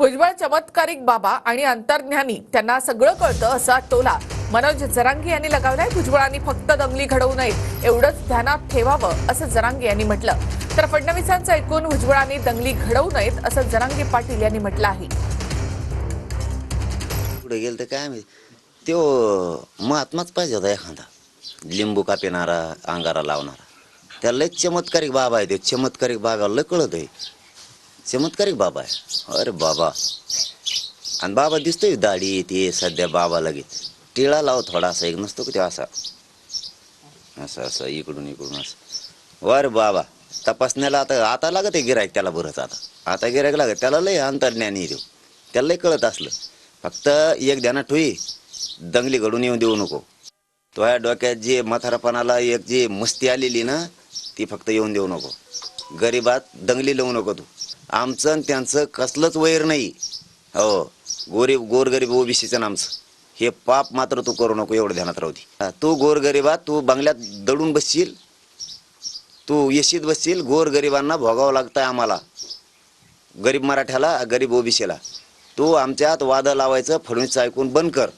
भुजबळ चमत्कारिक बाबा आणि अंतर्ज्ञानी, त्यांना सगळं कळतं असा टोला मनोज जरांगे यांनी लगावलाय. भुजबळांनी फक्त दंगली घडवू नयेत एवढंच ध्यानात ठेवावं असं जरांगे यांनी म्हटलं. तर फडणवीसांचं ऐकून भुजबळांनी दंगली घडवू नयेत असं जरांगे पाटील यांनी म्हटलं आहे. पुढे गेलं तर काय माहिती, तो महात्माच पाहिजे होता एखादा, लिंबू कापिणारा, अंगारा लावणारा. त्याला लय चमत्कारिक बाबा आहे. ते चमत्कारिक बाबाला लय कळत आहे. चमत्कारिक बाबा आहे. अरे बाबा. आणि बाबा दिसतोय दाढी ते सध्या बाबा लगेच टिळा लाव थोडासा, एक नसतो का ते असा असं असं इकडून इकडून असं. वर बाबा तपासण्याला आता लागत आहे गिरायक त्याला. बरंच आता गिरायक लागत त्याला. लय अंतर्ज्ञानी देऊ, त्याला लय कळत असलं. फक्त एक ध्यानात ठेवी, दंगली घडून येऊन देऊ नको. तो या डोक्यात जे म्हातारापणाला एक जी मस्ती आलेली ना, ती फक्त येऊन देऊ नको. गरीबात दंगली लावू नको तू. आमचं आणि त्यांचं कसलंच वैर नाही. हो, गोरगरीब ओबीसीचं आमचं हे पाप मात्र तू करू नको, एवढं ध्यानात राहू दे. तू गोरगरीबात तू बंगल्यात दडून बसशील, तू येशीत बसशील. गोरगरिबांना भोगावं लागतंय आम्हाला, गरीब मराठ्याला, गरीब ओबीसीला. तू आमच्यात वाद लावायचं फडणवीसचं ऐकून बंद कर.